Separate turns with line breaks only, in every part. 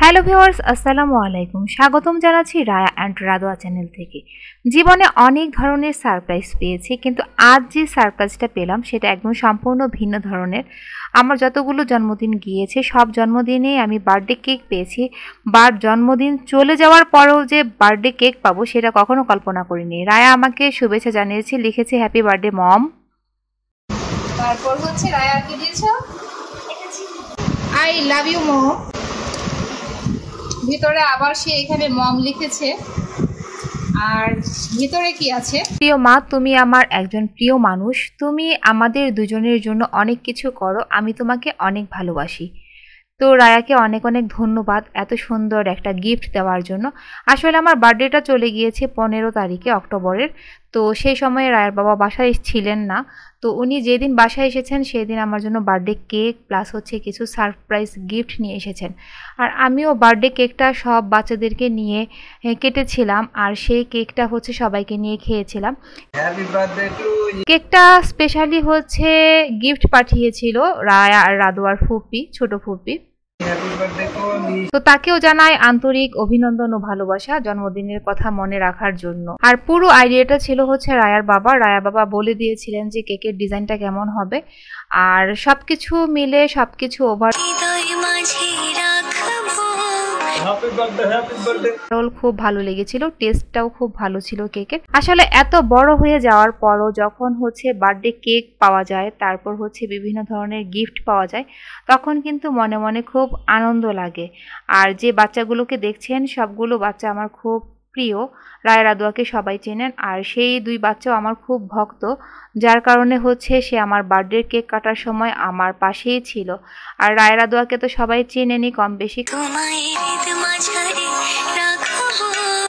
Hello viewers, আসসালামু আলাইকুম। স্বাগতম জানাচ্ছি রায়া অ্যান্ড রাদোয়া চ্যানেল থেকে। জীবনে অনেক ধরনের সারপ্রাইজ পেয়েছি, কিন্তু আজ যে সারপ্রাইজটা পেলাম সেটা একদম সম্পূর্ণ ভিন্ন ধরনের। আমার যতগুলো জন্মদিন গিয়েছে সব জন্মদিনেই আমি বার্থডে কেক পেয়েছি, বাট জন্মদিন চলে যাওয়ার পরেও যে বার্থডে কেক পাবো সেটা কখনো কল্পনা করিনি। রায়া আমাকে শুভেচ্ছা জানিয়েছে, লিখেছে হ্যাপি বার্থডে মম। তারপর হচ্ছে রায়াকে দিয়েছো আই লাভ ইউ মম। ভিতরে আবার সে এখানে মম লিখেছে। আর ভিতরে কি আছে? প্রিয় মা, তুমি আমার একজন প্রিয় মানুষ, তুমি আমাদের দুজনের জন্য অনেক কিছু করো, আমি তোমাকে অনেক ভালোবাসি। তো রায়াকে অনেক অনেক ধন্যবাদ এত সুন্দর একটা গিফট দেওয়ার জন্য। আসলে আমার বার্থডেটা চলে গিয়েছে 15 তারিখে অক্টোবরের। তো সেই সময় রায়ার বাবা বাসায় ছিলেন না। তো উনি যেদিন বাসায় এসেছেন সেই দিন আমার জন্য বার্থডে কেক প্লাস হচ্ছে কিছু সারপ্রাইজ গিফট নিয়ে এসেছেন। আর আমিও বার্থডে কেকটা সব বাচ্চাদেরকে নিয়ে কেটেছিলাম, আর সেই কেকটা হচ্ছে সবাইকে নিয়ে খেয়েছিলাম। কেকটা স্পেশালি হচ্ছে গিফট পাঠিয়েছিল রায়া আর রাদোয়ার ফুপি, ছোট ফুপি। তো তাকেও জানাই আন্তরিক অভিনন্দন ও ভালোবাসা জন্মদিনের কথা মনে রাখার জন্য। আর পুরো আইডিয়াটা ছিল হচ্ছে রায়া বাবা বলে দিয়েছিলেন যে কেকের ডিজাইনটা কেমন হবে, আর সবকিছু মিলে সবকিছু ওভার খুব ভালো লেগেছিল, টেস্টটাও খুব ভালো ছিল কেকের। আসলে এত বড় হয়ে যাওয়ার পরও যখন হচ্ছে বার্থডে কেক পাওয়া যায়, তারপর হচ্ছে বিভিন্ন ধরনের গিফট পাওয়া যায়, তখন কিন্তু মনে মনে খুব আনন্দ লাগে। আর যে বাচ্চাগুলোকে দেখছেন সবগুলো বাচ্চা আমার খুব প্রিয়। রায়া রাদোয়াকে সবাই চেনেন, আর সেই দুই বাচ্চাও আমার খুব ভক্ত, যার কারণে হচ্ছে সে আমার বার্থডে কেক কাটার সময় আমার পাশেই ছিল। আর রায়া রাদোয়াকে তো সবাই চেনেনই কম বেশি,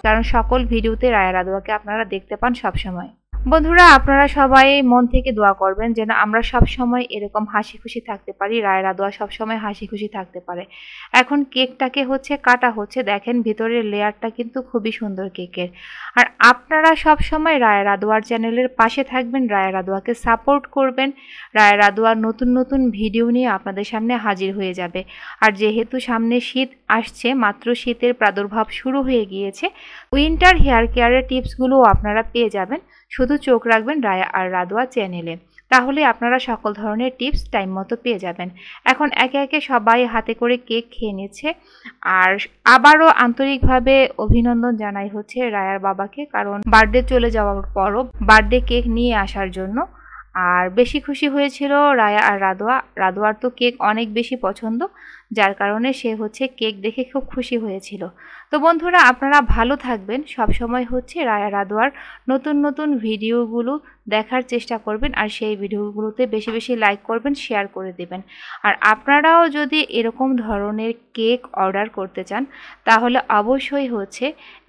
কারণ সকল ভিডিওতে রায়া রাদোয়াকে আপনারা দেখতে পান সব সময়। বন্ধুরা, আপনারা সবাই মন থেকে দোয়া করবেন যেন আমরা সব সময় এরকম হাসি খুশি থাকতে পারি, রায়া রাদোয়া সব সময় হাসি খুশি থাকতে পারে। এখন কেকটাকে হচ্ছে কাটা হচ্ছে, দেখেন ভিতরের লেয়ারটা কিন্তু খুবই সুন্দর কেকের। আর আপনারা সব সময় রায়া রাদোয়ার চ্যানেলের পাশে থাকবেন, রায়া রাদোয়াকে সাপোর্ট করবেন। রায়া রাদোয়ার নতুন নতুন ভিডিও নিয়ে আপনাদের সামনে হাজির হয়ে যাবে। আর যেহেতু সামনে শীত আসছে, মাত্র শীতের প্রাদুর্ভাব শুরু হয়ে গিয়েছে, উইন্টার হেয়ার কেয়ারের টিপসগুলোও আপনারা পেয়ে যাবেন। শুধু চোখ রাখবেন রায়া আর রাদোয়া চ্যানেলে, তাহলে আপনারা সকল ধরনের টিপস টাইম মতো পেয়ে যাবেন। এখন একে একে সবাই হাতে করে কেক খেয়ে নিচ্ছে। আর আবারও আন্তরিকভাবে অভিনন্দন জানাই হচ্ছে রায়ার বাবাকে, কারণ বার্থডে চলে যাওয়ার পরও বার্থডে কেক নিয়ে আসার জন্য। আর বেশি খুশি হয়েছিল রায়া আর রাদোয়ার তো কেক অনেক বেশি পছন্দ, যার কারণে সে হচ্ছে কেক দেখে খুব খুশি হয়েছিল। তো বন্ধুরা, আপনারা ভালো থাকবেন, সব সময় হচ্ছে রায়া রাদোয়ার নতুন নতুন ভিডিওগুলো দেখার চেষ্টা করবেন, আর সেই ভিডিওগুলোতে বেশি বেশি লাইক করবেন, শেয়ার করে দেবেন। আর আপনারাও যদি এরকম ধরনের কেক অর্ডার করতে চান, তাহলে অবশ্যই হচ্ছে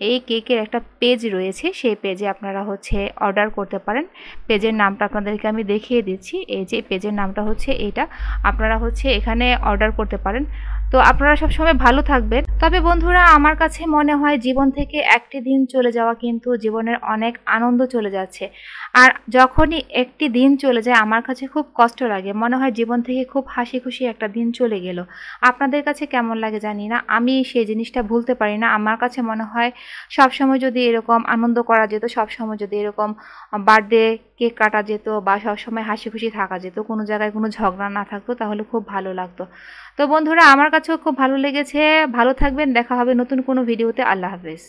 এই কেকের একটা পেজ রয়েছে, সেই পেজে আপনারা হচ্ছে অর্ডার করতে পারেন। পেজের নামটা আপনাদেরকে আমি দেখিয়ে দিচ্ছি, এই যে পেজের নামটা হচ্ছে এটা, আপনারা হচ্ছে এখানে অর্ডার করতে পারেন। তো আপনারা সবসময় ভালো থাকবেন। তবে বন্ধুরা, আমার কাছে মনে হয় জীবন থেকে একটি দিন চলে যাওয়া কিন্তু জীবনের অনেক আনন্দ চলে যাচ্ছে। আর যখনই একটি দিন চলে যায় আমার কাছে খুব কষ্ট লাগে, মনে হয় জীবন থেকে খুব হাসি খুশি একটা দিন চলে গেল। আপনাদের কাছে কেমন লাগে জানি না, আমি সেই জিনিসটা ভুলতে পারি না। আমার কাছে মনে হয় সবসময় যদি এরকম আনন্দ করা যেত, সবসময় যদি এরকম বার্থডে কেক কাটা যেত, বা সবসময় হাসি খুশি থাকা যেত, কোনো জায়গায় কোনো ঝগড়া না থাকতো, তাহলে খুব ভালো লাগতো। তো বন্ধুরা, আমার কাছেও খুব ভালো লেগেছে। ভালো থাকবেন, দেখা হবে নতুন কোনো ভিডিওতে। আল্লাহ হাফেজ।